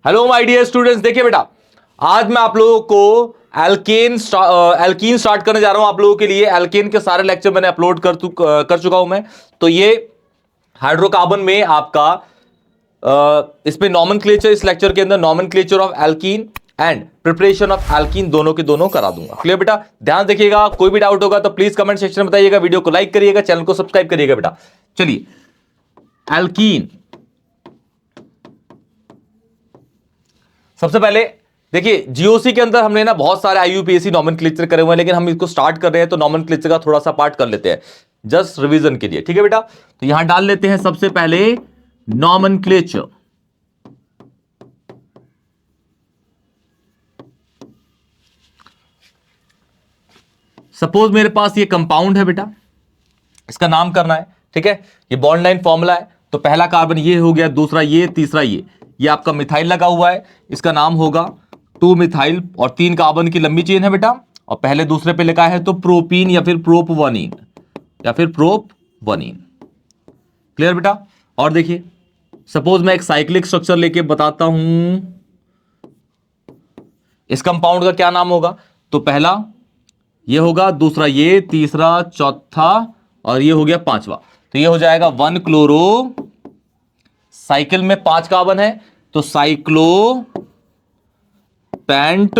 Hello my dear students, देखिए बेटा, आज मैं आप लोगों को एल्केन स्टार्ट करने जा रहा हूं। आप लोगों के लिए एल्केन के सारे लेक्चर मैंने अपलोड कर चुका हूं मैं। तो ये हाइड्रोकार्बन में आपका इसमें नॉमेनक्लेचर, इस लेक्चर के अंदर nomenclature of alkene and preparation of alkene दोनों के दोनों करा दूंगा। क्लियर बेटा? ध्यान देखिएगा, कोई भी डाउट होगा तो प्लीज कमेंट सेक्शन में बताइएगा, वीडियो को लाइक करिएगा, चैनल को सब्सक्राइब करिएगा बेटा। चलिए, एल्कीन सबसे पहले देखिए, जीओसी के अंदर हमने ना बहुत सारे आईयूपीएसी नॉमेनक्लेचर करे हुए हैं, लेकिन हम इसको स्टार्ट कर रहे हैं तो नॉमेनक्लेचर का थोड़ा सा पार्ट कर लेते हैं जस्ट रिवीजन के लिए। ठीक है बेटा? तो यहां डाल लेते हैं सबसे पहले नॉमेनक्लेचर। सपोज मेरे पास ये कंपाउंड है बेटा, इसका नाम करना है। ठीक है? ये बॉन्ड लाइन फॉर्मूला है। तो पहला कार्बन ये हो गया, दूसरा ये, तीसरा ये आपका मिथाइल लगा हुआ है, इसका नाम होगा 2 मिथाइल, और 3 कार्बन की लंबी चेन है बेटा, और पहले दूसरे पे लिखा है तो प्रोपीन या फिर प्रोपवनीन क्लियर बेटा? और देखिए, सपोज मैं एक साइक्लिक स्ट्रक्चर लेके बताता हूं, इस कंपाउंड का क्या नाम होगा? तो पहला ये होगा, दूसरा ये, तीसरा, चौथा, और ये हो गया पांचवा। तो ये हो जाएगा 1 क्लोरो, साइकिल में 5 कार्बन है तो साइक्लो पेंट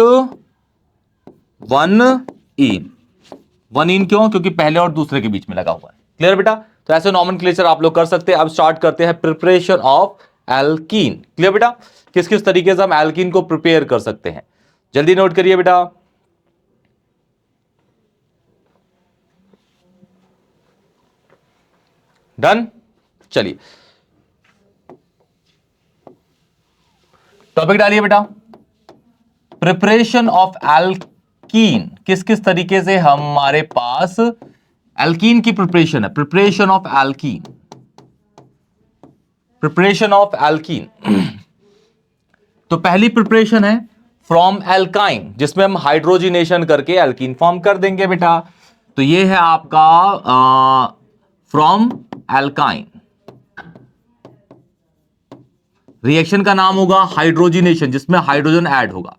1 इन। 1 इन क्यों? क्योंकि पहले और दूसरे के बीच में लगा हुआ है। क्लियर बेटा? तो ऐसे नॉमेनक्लेचर आप लोग कर सकते हैं। अब स्टार्ट करते हैं प्रिपरेशन ऑफ एल्कीन। क्लियर बेटा? किस किस तरीके से हम एल्कीन को प्रिपेयर कर सकते हैं, जल्दी नोट करिए बेटा। डन? चलिए, टॉपिक डालिए बेटा। प्रिपरेशन ऑफ एल्कीन, किस किस तरीके से हमारे पास एल्कीन की प्रिपरेशन है। प्रिपरेशन ऑफ एल्कीन तो पहली प्रिपरेशन है फ्रॉम एल्काइन, जिसमें हम हाइड्रोजिनेशन करके एल्कीन फॉर्म कर देंगे बेटा। तो ये है आपका फ्रॉम एल्काइन। रिएक्शन का नाम होगा हाइड्रोजिनेशन, जिसमें हाइड्रोजन ऐड होगा।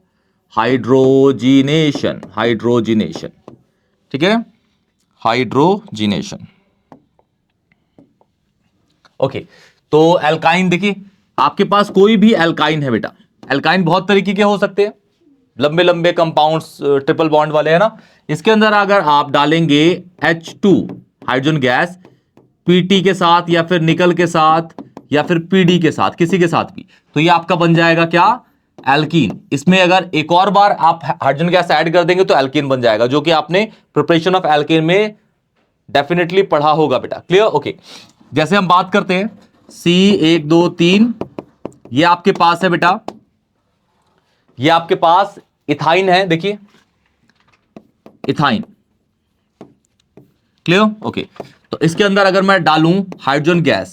हाइड्रोजिनेशन ठीक है? हाइड्रोजिनेशन। ओके, तो एल्काइन देखिए, आपके पास कोई भी एल्काइन है बेटा। एल्काइन बहुत तरीके के हो सकते हैं, लंबे लंबे कंपाउंड्स, ट्रिपल बॉन्ड वाले, है ना। इसके अंदर अगर आप डालेंगे H2 हाइड्रोजन गैस Pt के साथ, या फिर निकल के साथ, या फिर Pd के साथ, किसी के साथ भी, तो ये आपका बन जाएगा क्या? एल्कीन। इसमें अगर एक और बार आप हाइड्रोजन गैस ऐड कर देंगे तो एल्कीन बन जाएगा, जो कि आपने प्रिपरेशन ऑफ एल्कीन में डेफिनेटली पढ़ा होगा बेटा। क्लियर? ओके, जैसे हम बात करते हैं C1 2 3, ये आपके पास है बेटा, ये आपके पास इथाइन है। देखिए, इथाइन। क्लियर? ओके, तो इसके अंदर अगर मैं डालूं हाइड्रोजन गैस,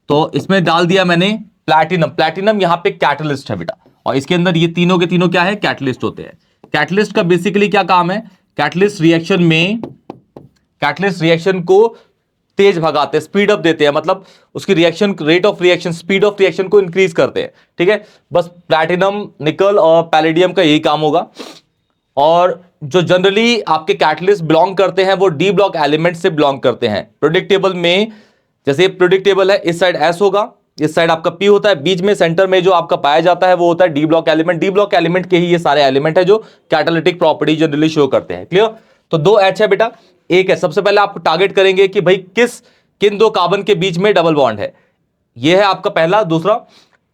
तो इसमें डाल दिया मैंने प्लैटिनम यहां पे कैटलिस्ट है बेटा, और इसके अंदर ये तीनों के तीनों क्या है? कैटलिस्ट होते हैं। कैटलिस्ट का बेसिकली क्या काम है? कैटलिस्ट रिएक्शन को तेज भगाते हैं, स्पीड अप देते हैं, मतलब उसकी reaction rate of reaction, speed of reaction को इंक्रीज करते हैं। ठीक है? बस प्लैटिनम, निकल और पैलेडियम का यही काम होगा। और जो जनरली आपके कैटलिस्ट बिलोंग करते हैं वो डी ब्लॉक एलिमेंट से बिलोंग करते हैं। प्रेडिक्टेबल में, जैसे प्रेडिक्टेबल है, इस साइड S होगा, इस साइड आपका P होता है, बीच में सेंटर में जो आपका पाया जाता है वो होता है D block element. D block element के ही ये सारे एलिमेंट है जो कैटालिटिक प्रॉपर्टी जनरली शो करते हैं। क्लियर? तो 2 H है बेटा, एक है। सबसे पहले आप टारगेट करेंगे कि भाई किन 2 कार्बन के बीच में डबल बॉन्ड है। ये है आपका पहला। दूसरा,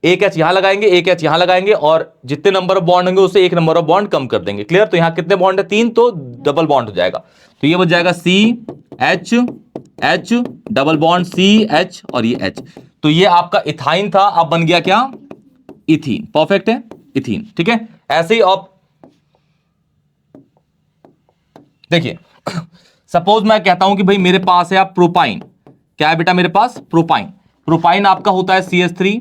एक H यहां लगाएंगे, एक H यहां लगाएंगे, और जितने नंबर ऑफ बॉन्ड होंगे उससे एक नंबर ऑफ बॉन्ड कम कर देंगे। क्लियर? तो यहां कितने बॉन्ड है? 3, तो डबल बॉन्ड हो जाएगा। तो ये बन जाएगा CH डबल बॉन्ड CH, और ये H। तो ये आपका इथाइन था, अब बन गया क्या? इथीन। परफेक्ट है, इथीन। ठीक है? ऐसे ही आप देखिए, सपोज मैं कहता हूं कि भाई मेरे पास है आप प्रोपाइन। क्या है बेटा मेरे पास? प्रोपाइन आपका होता है CH3,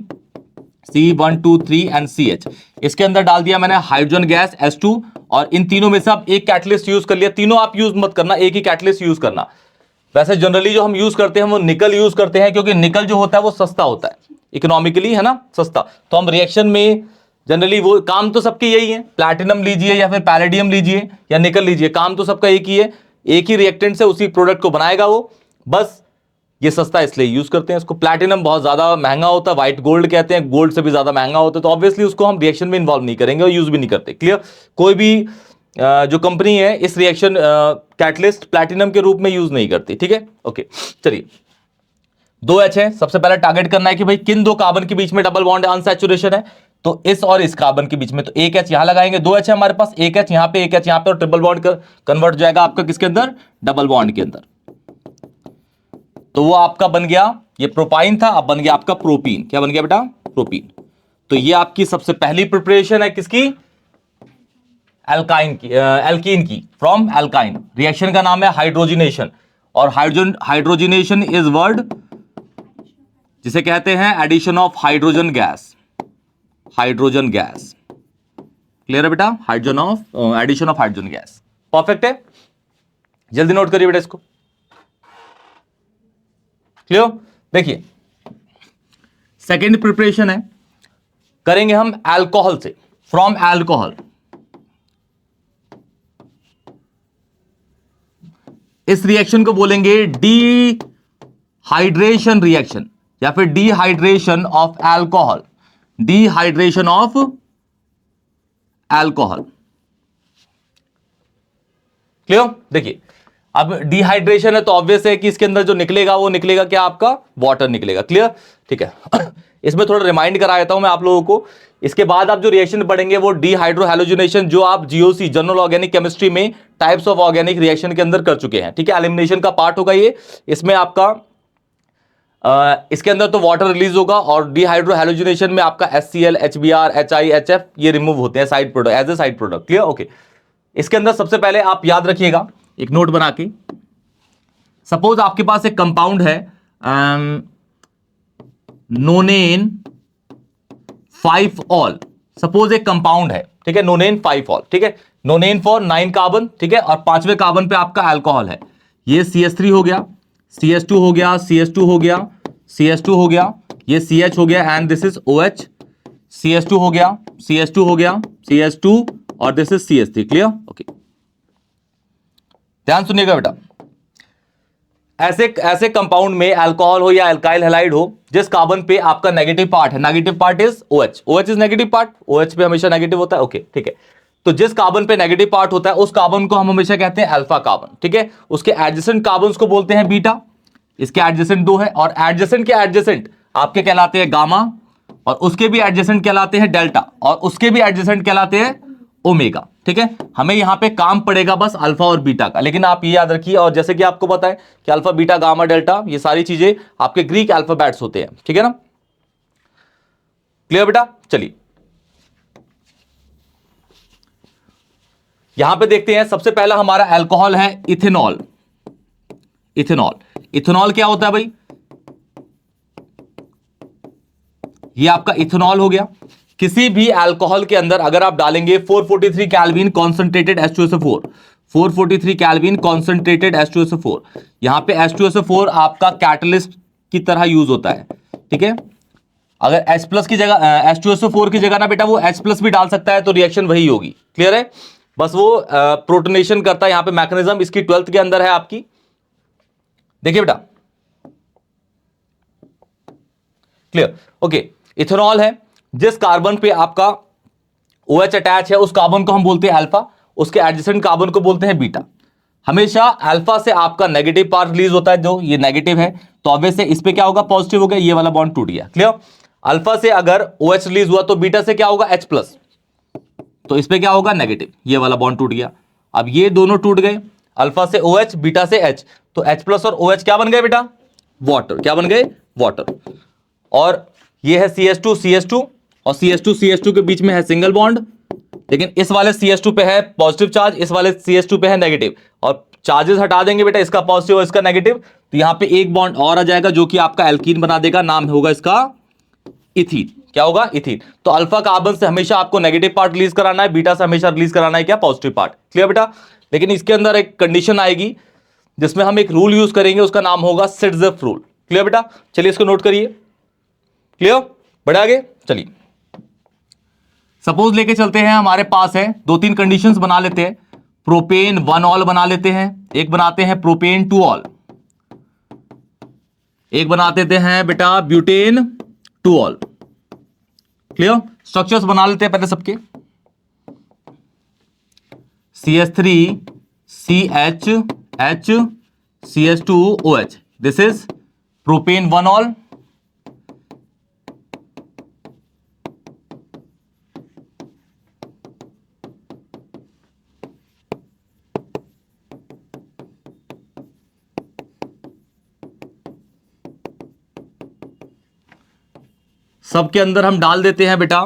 C1 2 3 एंड CH। इसके अंदर डाल दिया मैंने हाइड्रोजन गैस H2, और इन तीनों में से आप एक कैटलिस्ट यूज कर लिया। तीनों आप यूज मत करना, एक ही कैटलिस्ट यूज करना। वैसे जनरली जो हम यूज करते हैं वो निकल यूज करते हैं, क्योंकि निकल जो होता है वो सस्ता होता है, इकोनॉमिकली, है ना, सस्ता। तो हम रिएक्शन में जनरली वो काम तो सबके यही है, प्लैटिनम लीजिए या फिर पैलेडियम लीजिए या निकल लीजिए, काम तो सबका एक ही है, एक ही रिएक्टेंट से उसी प्रोडक्ट को बनाएगा वो, बस ये सस्ता इसलिए यूज करते हैं इसको। प्लैटिनम बहुत ज्यादा महंगा होता है, व्हाइट गोल्ड कहते हैं, गोल्ड से भी ज्यादा महंगा होता है, तो ऑब्वियसली उसको हम रिएक्शन में इन्वॉल्व नहीं करेंगे और यूज भी नहीं करते। क्लियर? कोई भी जो कंपनी है इस रिएक्शन कैटलिस्ट प्लैटिनम के रूप में यूज नहीं करती। ठीक है, ओके चलिए। 2H है, सबसे पहले टारगेट करना है कि भाई किन दो कार्बन के बीच में डबल बॉन्ड अनसैचुरेशन है, तो इस और इस कार्बन के बीच में, तो एक H यहां लगाएंगे, 2H है हमारे पास, एक H यहां पे, एक H यहां पे, और ट्रिपल बॉन्ड कन्वर्ट हो जाएगा आपका किसके अंदर? डबल बॉन्ड के अंदर। तो वो आपका बन गया, ये प्रोपाइन था, अब बन गया आपका प्रोपीन। क्या बन गया बेटा? प्रोपीन। तो ये आपकी सबसे पहली प्रिपरेशन है किसकी? एल्काइन की, एल्कीन की, फ्रॉम एल्काइन। रिएक्शन का नाम है हाइड्रोजिनेशन, और हाइड्रोजिनेशन इज वर्ड जिसे कहते हैं addition of hydrogen gas. Hydrogen gas, clear है बेटा? Hydrogen of addition of hydrogen gas. Perfect है, जल्दी नोट करिए बेटा इसको। क्लियर? देखिए सेकेंड प्रिपरेशन है, करेंगे हम अल्कोहल से, फ्रॉम अल्कोहल। इस रिएक्शन को बोलेंगे डीहाइड्रेशन रिएक्शन या फिर dehydration of alcohol. Dehydration of alcohol. Clear? देखिए अब डिहाइड्रेशन है तो ऑब्वियस है कि इसके अंदर जो निकलेगा वो निकलेगा क्या? आपका वाटर निकलेगा। क्लियर? ठीक है। इसमें थोड़ा रिमाइंड करा देता हूं मैं आप लोगों को। इसके बाद आप जो रिएक्शन पढ़ेंगे वो डीहाइड्रोहैलोजिनेशन, जो आप जीओसी जनरल ऑर्गेनिक केमिस्ट्री में टाइप्स ऑफ ऑर्गेनिक रिएक्शन के अंदर कर चुके हैं। ठीक है, एलिमिनेशन का पार्ट होगा ये। इसमें आपका इसके अंदर तो वाटर रिलीज होगा, और डीहाइड्रोहैलोजिनेशन में आपका HCl, HBr, HI, HF ये रिमूव होते हैं side product, as a side product. Clear? Okay. इसके अंदर सबसे पहले आप याद रखिएगा एक नोट बना के, सपोज आपके पास एक कंपाउंड है नोनेन 5-ऑल। सपोज एक कंपाउंड है, ठीक है, नोनेन 5-ऑल। ठीक है, नोनेन फॉर 9 कार्बन। ठीक है, और 5वें कार्बन पे आपका अल्कोहल है। ये CH3 हो गया, CH2 हो गया, CH2 हो गया, CH2 हो गया, ये CH हो गया, and this is OH। CH2 हो गया, CH2 हो गया, CH2, और this is CH3। Clear? Okay, ध्यान सुनिएगा बेटा। ऐसे कंपाउंड में अल्कोहल हो या अल्काइल हैलाइड हो, जिस कार्बन पे आपका नेगेटिव पार्ट है, negative part is OH। OH is negative part, OH पे हमेशा नेगेटिव होता है। ओके, ठीक है। तो जिस कार्बन पे नेगेटिव पार्ट होता है उस कार्बन को हम हमेशा कहते हैं अल्फा कार्बन। ठीक है, उसके एडजेसेंट कार्बन्स को बोलते हैं बीटा। इसके एडजेसेंट 2 है, और एडजेसेंट के एडजेसेंट आपके कहलाते हैं गामा, और उसके भी एडजेसेंट कहलाते हैं डेल्टा, और उसके भी एडजेसेंट कहलाते हैं ओमेगा। ठीक है, हमें यहां पे काम पड़ेगा बस अल्फा और बीटा का, लेकिन आप ये याद रखिए, और जैसे कि आपको पता है कि अल्फा, बीटा, गामा, डेल्टा ये सारी चीजें आपके ग्रीक अल्फाबेट्स होते हैं। ठीक है ना? क्लियर बेटा? चलिए यहां पे देखते हैं। सबसे पहला हमारा अल्कोहल है इथेनॉल। इथेनॉल, इथेनॉल क्या होता है भाई? ये आपका इथेनॉल हो गया। किसी भी अल्कोहल के अंदर अगर आप डालेंगे 443 kelvin concentrated H2SO4, 443 kelvin concentrated H2SO4, यहां पे H2SO4 आपका कैटलिस्ट की तरह यूज होता है। ठीक है, अगर H+ की जगह H2SO4 की जगह ना बेटा वो H+ भी डाल सकता है, तो रिएक्शन वही होगी। क्लियर है? बस वो प्रोटोनेशन करता है। यहां पे मैकेनिज्म इसकी 12th के अंदर है आपकी। देखिए बेटा, क्लियर? ओके, इथेनॉल है, जिस कार्बन पे आपका OH अटैच है उस कार्बन को हम बोलते हैं अल्फा, उसके एडजेसेंट कार्बन को बोलते हैं बीटा। हमेशा अल्फा से आपका नेगेटिव पार्ट रिलीज होता है, जो ये नेगेटिव है, तो ऑब्वियस है इस पे क्या होगा? पॉजिटिव हो गया, ये वाला बॉन्ड टूट गया। क्लियर? अल्फा से अगर OH रिलीज हुआ तो बीटा से क्या होगा? H+, तो इस पे क्या होगा? नेगेटिव, ये वाला बॉन्ड टूट गया। अब ये दोनों टूट गए, अल्फा से OH, बीटा से H, तो H+ और OH क्या बन गए बेटा? वाटर। क्या बन गए? वाटर। और ये है CH2 CH2, और CH2 CH2 के बीच में है सिंगल बॉन्ड, लेकिन इस वाले CH2 पे है पॉजिटिव चार्ज, इस वाले CH2 पे है नेगेटिव, और चार्जेस हटा देंगे बेटा, इसका पॉजिटिव और इसका नेगेटिव, तो यहां पे एक बॉन्ड और आ जाएगा जो कि आपका एल्कीन बना देगा। नाम होगा इसका इथीन। क्या होगा? इथीन। तो अल्फा कार्बन से हमेशा आपको नेगेटिव पार्ट रिलीज कराना है, बीटा से हमेशा रिलीज कराना है क्या? Positive part. क्लियर बेटा? लेकिन इसके अंदर एक कंडीशन आएगी जिसमें हम एक रूल यूज करेंगे, उसका नाम होगा सिट्ज़ेफ रूल। क्लियर बेटा? चलिए इसको नोट करिए। क्लियर? बढ़े आगे? चलिए, सपोज लेके चलते हैं, हमारे पास है दो तीन कंडीशंस बना लेते हैं। प्रोपेन 1 ऑल बना लेते हैं, एक बनाते हैं प्रोपेन 2 ऑल, एक बना देते हैं बेटा ब्यूटेन 2 ऑल। क्लियर? स्ट्रक्चर्स बना लेते हैं पहले सबके। CH3 CH CH2OH, this is propane 1 all. सबके अंदर हम डाल देते हैं बेटा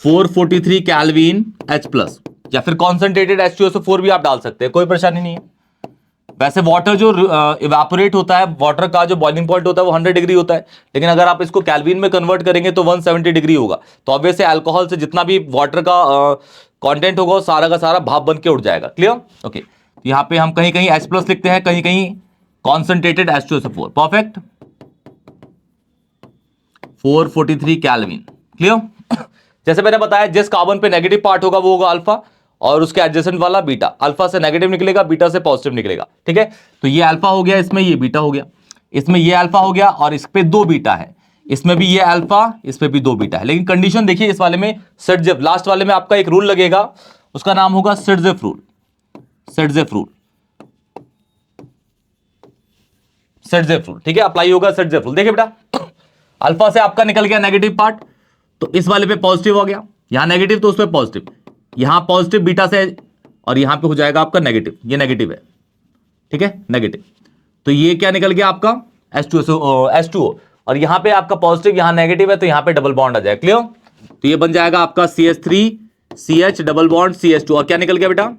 443 केल्विन H+, या फिर कॉन्सेंट्रेटेड H2SO4 भी आप डाल सकते हैं, कोई परेशानी नहीं है। वैसे वाटर जो इवेपोरेट होता है, वाटर का जो बॉइलिंग पॉइंट होता है वो 100 डिग्री होता है, लेकिन अगर आप इसको केल्विन में कन्वर्ट करेंगे तो 170 डिग्री होगा। तो ऑब्वियसली अल्कोहल से जितना भी वाटर का कंटेंट होगा वो सारा का सारा भाप बन के उड़ जाएगा। क्लियर? ओके, यहां पे हम कहीं कहीं H+ लिखते हैं, कहीं कहीं concentrated H2SO4। Perfect. 443 kelvin. Clear? जैसे मैंने बताया, जिस कार्बन पे नेगेटिव पार्ट होगा वो होगा अल्फा, और उसके एडजेसेंट वाला बीटा। अल्फा से नेगेटिव निकलेगा, बीटा से पॉजिटिव निकलेगा। ठीक है, तो ये अल्फा हो गया, इसमें ये बीटा हो गया, इसमें ये अल्फा हो गया, और इस पे 2 बीटा है, इसमें भी ये अल्फा, इस पे भी 2 बीटा है। लेकिन कंडीशन देखिए, इस वाले में सिरजेफ, लास्ट वाले में आपका एक रूल लगेगा, उसका नाम होगा सिरजेफ रूल। सिरजेफ रूल, सिरजेफ रूल, ठीक है, अप्लाई होगा सिरजेफ रूल। देखिए बेटा, अल्फा से आपका निकल गया नेगेटिव पार्ट, तो इस वाले पे पॉजिटिव हो गया, यहां नेगेटिव तो उस पे पॉजिटिव, यहां पॉजिटिव बीटा से, और यहां पे हो जाएगा आपका नेगेटिव, ये नेगेटिव है, ठीक है, नेगेटिव। तो ये क्या निकल गया आपका H2O, और यहां पे आपका पॉजिटिव, यहां नेगेटिव है, तो यहां पे डबल बॉन्ड आ जाएगा। क्लियर? तो ये बन जाएगा आपका CH3 CH double bond CH2, और क्या निकल गया बेटा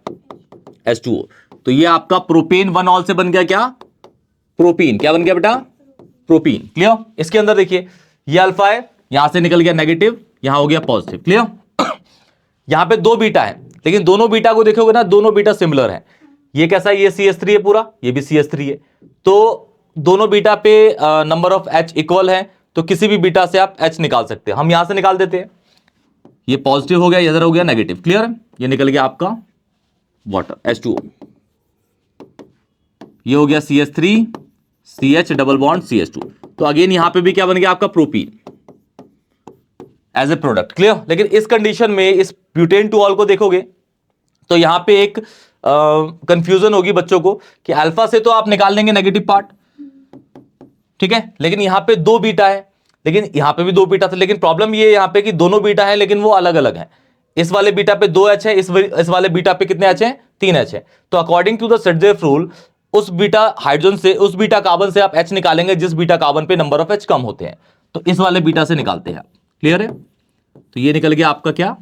H2O। तो ये आपका प्रोपेन 1 ऑल से बन गया क्या? प्रोपीन। क्या बन गया बेटा? प्रोपीन। क्लियर? इसके अंदर देखिए, ये अल्फा है, यहां से निकल गया नेगेटिव, यहां हो गया पॉजिटिव। क्लियर? यहां पे 2 बीटा है, लेकिन दोनों बीटा को देखोगे ना, दोनों बीटा सिमिलर है। ये कैसा है? ये CH3 है पूरा, ये भी CH3 है, तो दोनों बीटा पे नंबर ऑफ H इक्वल है, तो किसी भी बीटा से आप H निकाल सकते हैं। हम यहां से निकाल देते हैं, ये पॉजिटिव हो गया, इधर हो गया नेगेटिव। क्लियर है? ये निकल गया आपका वाटर H2O, ये हो गया CH3 CH double bond CH2। तो अगेन यहां पे भी क्या बन गया आपका? Propene as a product. Clear? लेकिन इस कंडीशन में इस ब्यूटेन 2 ऑल को देखोगे तो यहां पे एक कंफ्यूजन होगी बच्चों को कि अल्फा से तो आप निकाल लेंगे नेगेटिव पार्ट, ठीक है, लेकिन यहां पे 2 बीटा है, लेकिन यहां पे भी 2 बीटा थे, लेकिन प्रॉब्लम ये यहां पे कि दोनों बीटा है लेकिन वो अलग अलग है। इस वाले बीटा पे 2 H है, इस वाले बीटा पे कितने H है? 3 H है। तो अकॉर्डिंग टू द सिरजेफ रूल, उस बीटा हाइड्रोजन से, उस बीटा कार्बन से आप H निकालेंगे जिस बीटा कार्बन पे नंबर ऑफ H कम होते हैं, तो इस वाले बीटा से निकालते हैं। क्लियर है? तो ये निकल गया आपका क्या?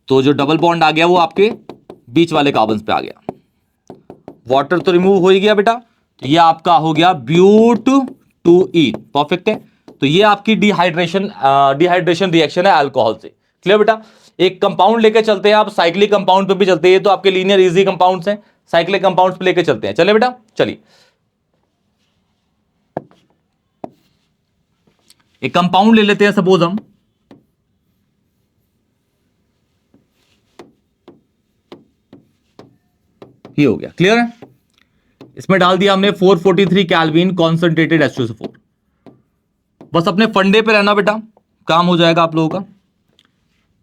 तो जो डबल बॉन्ड आ गया वो आपके बीच वाले कार्बन पे आ गया, वाटर तो रिमूव हो ही गया बेटा, तो ये आपका हो गया ब्यूट 2 ईन। परफेक्ट है? तो ये आपकी डिहाइड्रेशन रिएक्शन है अल्कोहल से। क्लियर बेटा? एक कंपाउंड लेके चलते हैं, आप साइक्लिक कंपाउंड पे भी चलते हैं, तो आपके लीनियर इजी कंपाउंड्स हैं, साइक्लिक कंपाउंड्स पे लेके चलते हैं। चले बेटा, चलिए एक कंपाउंड ले लेते हैं, सपोज हम ये हो गया। क्लियर है? इसमें डाल दिया हमने 443 केल्विन कॉन्सेंट्रेटेड H2SO4। बस अपने फंडे पे रहना बेटा, काम हो जाएगा आप लोगों का।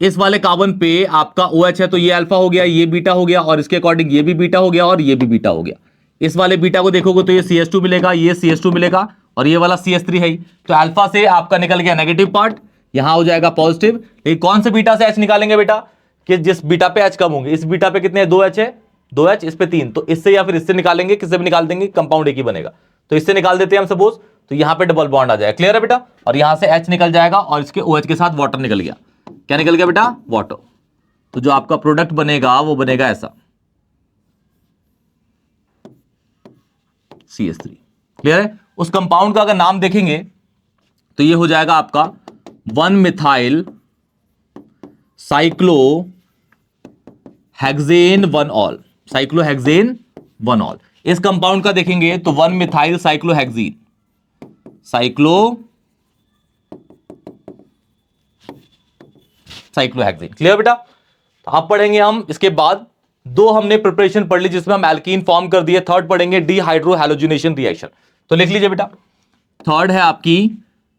इस वाले कार्बन पे आपका OH है, तो ये अल्फा हो गया, ये बीटा हो गया, और इसके अकॉर्डिंग ये भी बीटा हो गया और ये भी बीटा हो गया। इस वाले बीटा को देखोगे तो ये CH2 मिलेगा, ये CH2 मिलेगा, और ये वाला CH3 है ही। तो अल्फा से आपका निकल गया नेगेटिव पार्ट, यहां हो जाएगा पॉजिटिव। लेकिन कौन से बीटा से H निकालेंगे बेटा? कि जिस बीटा पे H कम होंगे। इस बीटा पे कितने? 2 H है, 2 H, इस पे 3, तो इससे या फिर इससे निकालेंगे, किससे भी निकाल देंगे, कंपाउंड एक ही बनेगा। तो इससे निकाल देते हैं हम सपोज, तो यहां पे डबल बॉन्ड आ जाएगा। क्लियर है बेटा? और यहां से H निकल जाएगा, और इसके OH के साथ वाटर निकल गया। क्या निकल गया बेटा? वाटर। तो जो आपका प्रोडक्ट बनेगा वो बनेगा ऐसा, CH3। क्लियर है? उस कंपाउंड का अगर नाम देखेंगे तो ये हो जाएगा आपका 1 methyl cyclo hexane 1 all, cyclohexane 1 all. इस कंपाउंड का देखेंगे तो 1 methyl cyclohexene, cyclohexene cyclohexane. Clear बेटा? तो अब पढ़ेंगे हम इसके बाद, दो हमने प्रिपरेशन पढ़ ली जिसमें हम एल्कीन फॉर्म कर दिए, थर्ड पढ़ेंगे डीहाइड्रो हैलोजिनेशन रिएक्शन। तो लिख लीजिए बेटा, थर्ड है आपकी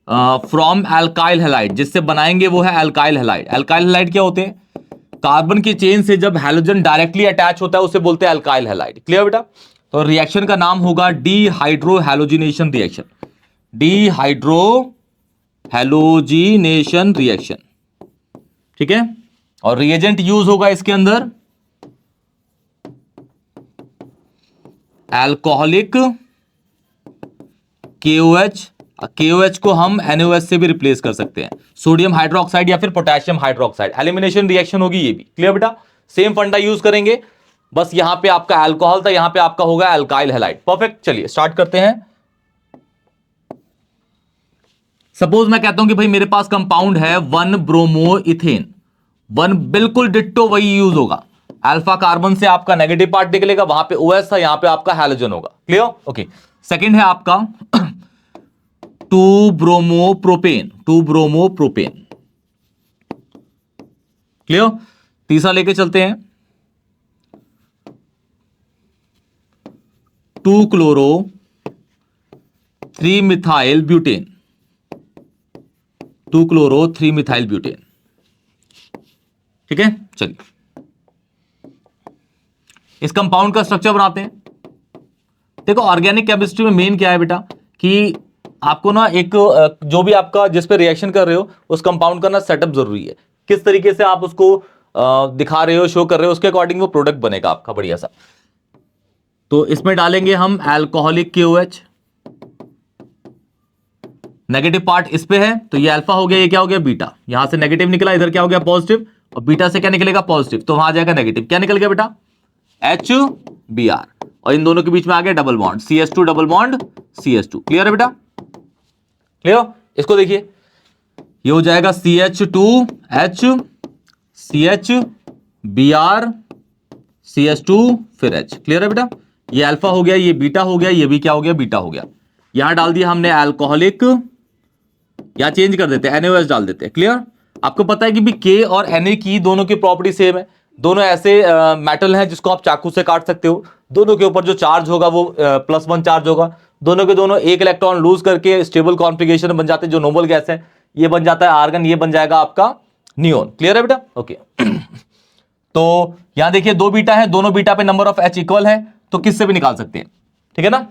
फ्रॉम एल्काइल हैलाइड, जिससे बनाएंगे वो है एल्काइल हैलाइड। एल्काइल हैलाइड क्या होते हैं? कार्बन की चेन से जब हैलोजन डायरेक्टली अटैच होता है उसे बोलते हैं एल्काइल हैलाइड। क्लियर बेटा? तो रिएक्शन का नाम होगा dehydro halogenation reaction, dehydro halogenation reaction. ठीक है? और रिएजेंट यूज होगा इसके अंदर अल्कोहलिक KOH। KOH को हम NaOH से भी रिप्लेस कर सकते हैं, सोडियम हाइड्रोक्साइड या फिर पोटेशियम हाइड्रोक्साइड। एलिमिनेशन रिएक्शन होगी ये भी। क्लियर बेटा? सेम फंडा यूज करेंगे, बस यहां पे आपका अल्कोहल था, यहां पे आपका होगा अल्काइल हैलाइड। परफेक्ट, चलिए स्टार्ट करते हैं। सपोज मैं कहता हूं कि भाई मेरे पास कंपाउंड है 1 ब्रोमो इथेन, 1 बिल्कुल डिट्टो वही यूज होगा। अल्फा कार्बन से आपका नेगेटिव पार्ट निकलेगा, वहां पे OH था, यहां पे आपका हैलोजन होगा। क्लियर? ओके। सेकंड है आपका 2 bromo propane, 2 bromo propane. Clear? तीसरा लेके चलते हैं 2 chloro 3 methyl butane, 2 chloro 3 methyl butane. ठीक है? चलिए इस कंपाउंड का स्ट्रक्चर बनाते हैं। देखो ऑर्गेनिक केमिस्ट्री में मेन क्या है बेटा, कि आपको ना एक जो भी आपका जिस पे रिएक्शन कर रहे हो उस कंपाउंड का ना सेटअप जरूरी है, किस तरीके से आप उसको दिखा रहे हो, शो कर रहे हो, उसके अकॉर्डिंग वो प्रोडक्ट बनेगा आपका बढ़िया सा। तो इसमें डालेंगे हम अल्कोहलिक KOH, नेगेटिव पार्ट इस पे है तो ये अल्फा हो गया, ये क्या हो गया बीटा, यहां से नेगेटिव निकला, इधर क्या हो गया पॉजिटिव, और बीटा से क्या निकलेगा पॉजिटिव, तो वहां आ जाएगा नेगेटिव। क्या निकल गया बेटा? HBr, और इन दोनों के बीच में आ गया double bond CH2 double bond CH2। Clear है बेटा? क्लियर? इसको देखिए, ये हो जाएगा CH2H CHBr CH2 फिर H। क्लियर है बेटा? ये अल्फा हो गया, ये बीटा हो गया, ये भी क्या हो गया बीटा हो गया। यहां डाल दिया हमने अल्कोहलिक, या चेंज कर देते हैं NaOH डाल देते हैं। क्लियर? आपको पता है कि भी K और Na की दोनों की प्रॉपर्टी सेम है, दोनों ऐसे मेटल हैं जिसको आप चाकू से काट सकते हो, दोनों के ऊपर जो चार्ज होगा वो +1 चार्ज होगा, दोनों के दोनों एक इलेक्ट्रॉन लूज करके स्टेबल कॉन्फ़िगरेशन बन जाते हैं, जो नोबल गैस है, ये बन जाता है आर्गन, ये बन जाएगा आपका नियोन। क्लियर है बेटा? ओके। तो यहां देखिए 2 बीटा है, दोनों बीटा पे नंबर ऑफ H इक्वल है, तो किससे भी निकाल सकते हैं। ठीक है ना?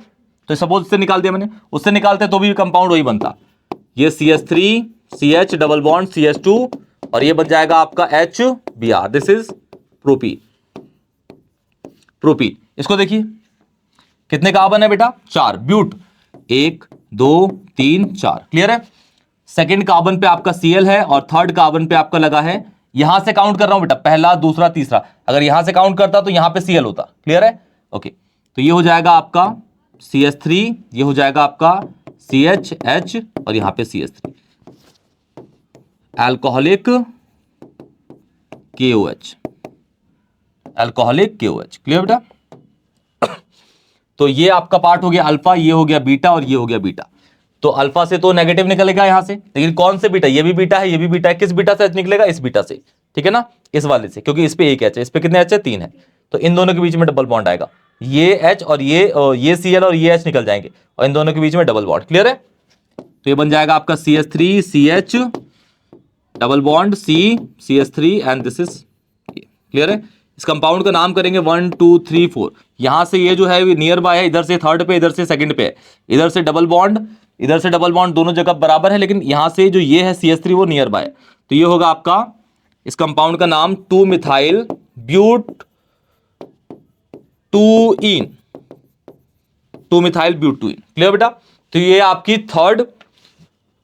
तो सपोज से निकाल दिया मैंने, उससे निकालते तो भी कंपाउंड वही बनता, ये CH3 CH double bond CH2, और ये बन जाएगा आपका HBr, this is propene. Propene, इसको देखिए कितने कार्बन है बेटा? 4। ब्यूट 1 2 3 4। क्लियर है? सेकंड कार्बन पे आपका Cl है और थर्ड कार्बन पे आपका लगा है, यहां से काउंट कर रहा हूं बेटा, पहला दूसरा तीसरा, अगर यहां से काउंट करता तो यहां पे Cl होता। क्लियर है? ओके। तो ये हो जाएगा आपका CH3, ये हो जाएगा आपका CH और यहां पे CH3, alcoholic KOH, alcoholic KOH। Clear बेटा? तो ये आपका पार्ट हो गया अल्फा, ये हो गया बीटा और ये हो गया बीटा। तो अल्फा से तो नेगेटिव निकलेगा यहां से, लेकिन कौन से बीटा? ये भी बीटा है, ये भी बीटा है। किस बीटा से H निकलेगा? इस बीटा से। ठीक है ना? इस वाले से, क्योंकि इस पे एक H है, इस पे कितने H है? 3 है, तो इन दोनों के बीच में डबल बॉन्ड आएगा, ये H और ये Cl और ये H निकल जाएंगे और इन दोनों के बीच में डबल बॉन्ड। क्लियर है? तो ये बन जाएगा आपका CH3 CH double bond CH3 and this is. Clear है? इस कंपाउंड का नाम करेंगे 1 2 3 4। यहां से ये जो है नियर बाय है, इधर से थर्ड पे, इधर से सेकंड पे है, इधर से डबल बॉन्ड, इधर से डबल बॉन्ड, दोनों जगह बराबर है, लेकिन यहां से जो ये है CH3 वो नियर बाय है। तो ये होगा आपका, इस कंपाउंड का नाम 2 मिथाइल ब्यूट 2इन, 2 मिथाइल ब्यूट 2इन। क्लियर बेटा? तो ये आपकी थर्ड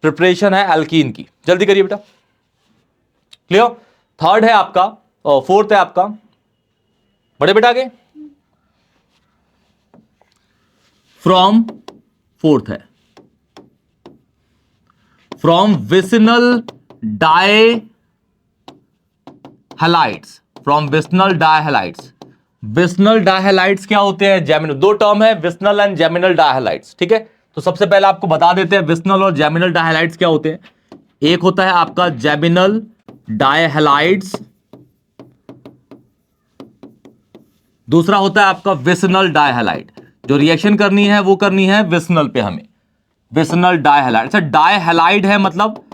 प्रिपरेशन है एल्कीन की। जल्दी करिए बेटा। क्लियर? थर्ड है आपका, और फोर्थ है आपका, बड़े बेटा आगे फ्रॉम, फोर्थ है from vicinal dihalides, from vicinal dihalides. Vicinal dihalides क्या होते हैं? जेमिनल, दो टर्म है, विसिनल एंड जेमिनल डाइहैलाइड्स। ठीक है? तो सबसे पहले आपको बता देते हैं विसिनल और जेमिनल डाइहैलाइड्स क्या होते हैं। एक होता है आपका जेमिनल डायहैलाइड्स, दूसरा होता है आपका विसनल डायहैलाइड। जो रिएक्शन करनी है वो करनी है विसनल पे हमें, विसनल डायहैलाइड। अच्छा, डायहैलाइड है मतलब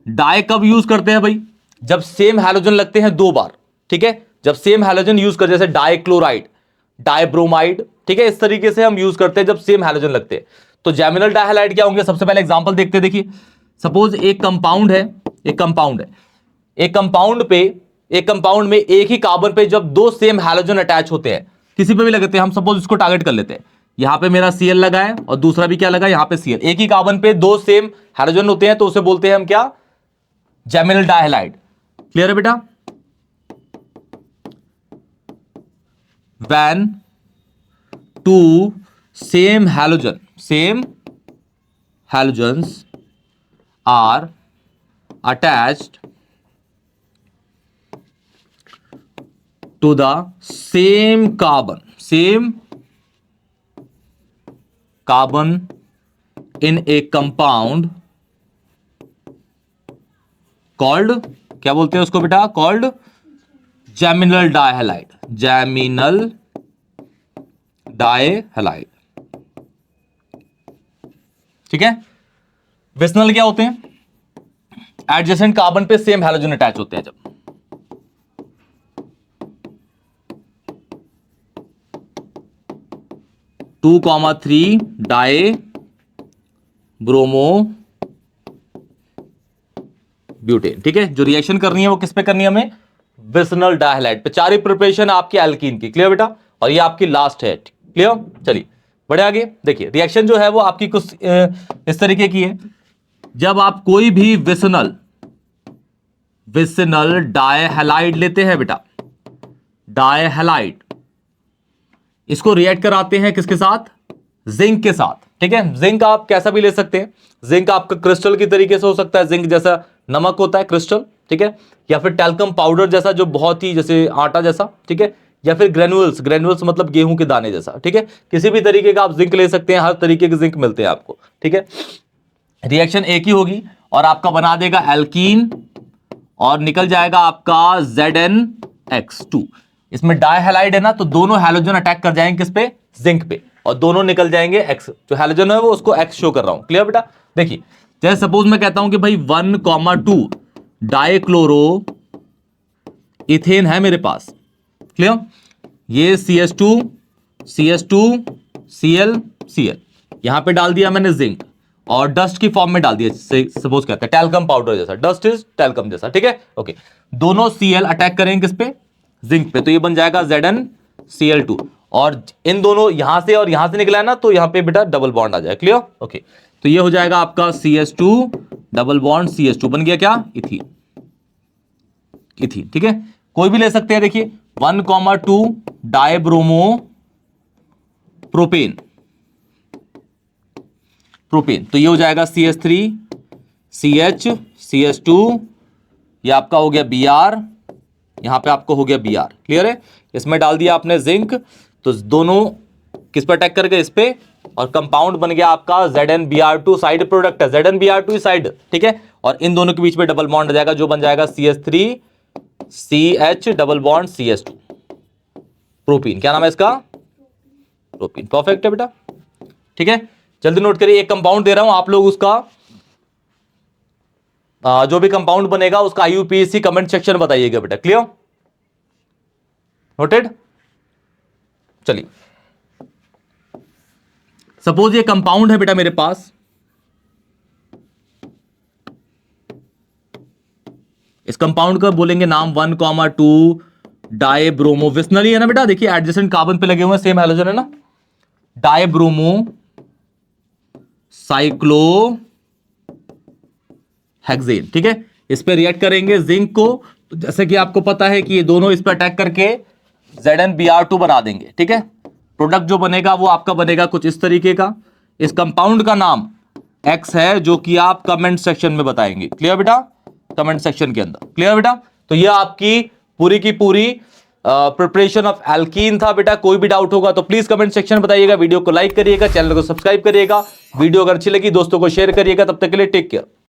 डाई कब यूज करते हैं भाई? जब सेम हैलोजन लगते हैं दो बार, ठीक है, जब सेम हैलोजन यूज करते हैं, जैसे डाइक्लोराइड, डाइब्रोमाइड, ठीक है, इस तरीके से हम यूज करते हैं जब सेम हैलोजन लगते हैं। तो जैमिनल डायहैलाइड क्या होंगे? सबसे पहले एग्जांपल देखते हैं। देखिए, सपोज एक कंपाउंड है, एक कंपाउंड में एक ही कार्बन पे जब दो सेम हैलोजन अटैच होते हैं, किसी पे भी लगते हैं, हम सपोज इसको टारगेट कर लेते हैं, यहां पे मेरा Cl लगा है और दूसरा भी क्या लगा है, यहां पे Cl, एक ही कार्बन पे दो सेम हैलोजन होते हैं, तो उसे बोलते हैं हम क्या? जैमिनल डायहैलाइड। क्लियर है बेटा? when two same halogens are attached to the same carbon in a compound called, क्या बोलते हैं उसको बेटा? called जैमिनल डायहैलाइड, जैमिनल डायहैलाइड। ठीक है। विसनल क्या होते हैं? एडजेसेंट कार्बन पे सेम हैलोजन अटैच होते हैं जब। 2,3 डाई ब्रोमो ब्यूटेन। ठीक है, जो रिएक्शन करनी है वो किस पे करनी है हमें? विसनल डायहैलाइड पे। चार ही प्रिपरेशन आपकी एल्कीन की। क्लियर बेटा? और ये आपकी लास्ट है। क्लियर? चलिए बढ़े आगे। देखिए रिएक्शन जो है वो आपकी कुछ इस तरीके की है। जब आप कोई भी विसनल डायहैलाइड लेते हैं बेटा, डायहैलाइड, इसको रिएक्ट कराते हैं किसके साथ? जिंक के साथ। ठीक है, जिंक आप कैसा भी ले सकते हैं। जिंक आपका क्रिस्टल की तरीके से हो सकता है, जिंक जैसा नमक होता है क्रिस्टल, ठीक है, या फिर टैल्कम पाउडर जैसा जो बहुत ही जैसे आटा जैसा, ठीक है, या फिर ग्रेनुअल्स मतलब गेहूं के दाने जैसा। ठीक है, किसी भी तरीके का आप जिंक ले सकते हैं, हर तरीके के जिंक मिलते हैं आपको। ठीक है, रिएक्शन एक ही होगी और आपका बना देगा एल्कीन और निकल जाएगा आपका ZnX2। इसमें डायहैलाइड है ना, तो दोनों हैलोजन अटैक कर जाएंगे किस पे? जिंक पे, और दोनों निकल जाएंगे एक्स। जो हैलोजन है वो उसको एक्स शो कर रहा हूं। क्लियर बेटा? देखिए जैसे सपोज मैं कहता हूं कि भाई 1,2 डाइक्लोरो इथेन है मेरे पास। क्लियर? ये CH2 Cl यहां पे डाल दिया मैंने जिंक और डस्ट की फॉर्म में डाल दिया, सपोज कहते हैं टैल्कम पाउडर जैसा, डस्ट इज टैल्कम जैसा। ठीक है, ओके, दोनों Cl अटैक करेंगे किस पे? जिंक पे, तो ये बन जाएगा ZnCl2। और इन दोनों यहां से और यहां से निकला है ना, तो यहां पे बेटा डबल बॉन्ड आ जाए। क्लियर? ओके, तो ये हो जाएगा आपका CH2 डबल बॉन्ड CH2 बन गया क्या? इथीन। ठीक है, कोई भी ले सकते हैं। देखिए 1,2 डाइब्रोमो प्रोपेन, तो ये हो जाएगा CH3 CH2, ये आपका हो गया Br, यहां पे आपको हो गया Br। क्लियर है? इसमें डाल दिया आपने जिंक, तो दोनों किस पर अटैक कर गए? इस पे, और कंपाउंड बन गया आपका ZnBr2, साइड प्रोडक्ट है ZnBr2 साइड। ठीक है, और इन दोनों के बीच में डबल बॉन्ड आ जाएगा, जो बन जाएगा CH3 CH double bond CH2 propene. क्या नाम है इसका? प्रोपीन। परफेक्ट है बेटा। ठीक है, जल्दी नोट करिए। एक कंपाउंड दे रहा हूं, आप लोग उसका जो भी कंपाउंड बनेगा उसका IUPAC कमेंट सेक्शन बताइएगा बेटा। क्लियर? नोटेड? चलिए सपोज ये कंपाउंड है बेटा मेरे पास, इस कंपाउंड का बोलेंगे नाम 1,2 डाइब्रोमो, विसनली है ना बेटा। देखिए एडजेसेंट कार्बन पे लगे हुए हैं, सेम हैलोजन है ना, डाइब्रोमो साइक्लोहेक्सेन। ठीक है, इस पे रिएक्ट करेंगे जिंक को, तो जैसे कि आपको पता है कि ये दोनों इस पे अटैक करके ZnBr2 बना देंगे। ठीक है, प्रोडक्ट जो बनेगा वो आपका बनेगा कुछ इस तरीके का। इस कंपाउंड का नाम X है, जो कि आप कमेंट सेक्शन में बताएंगे। क्लियर बेटा? कमेंट सेक्शन के अंदर। क्लियर बेटा? तो ये आपकी पूरी की पूरी प्रिपरेशन ऑफ एल्कीन था बेटा। कोई भी डाउट होगा तो प्लीज कमेंट सेक्शन में बताइएगा। वीडियो को लाइक करिएगा, चैनल को सब्सक्राइब करिएगा। वीडियो अगर अच्छी लगी दोस्तों को शेयर करिएगा। तब तक के लिए टेक केयर।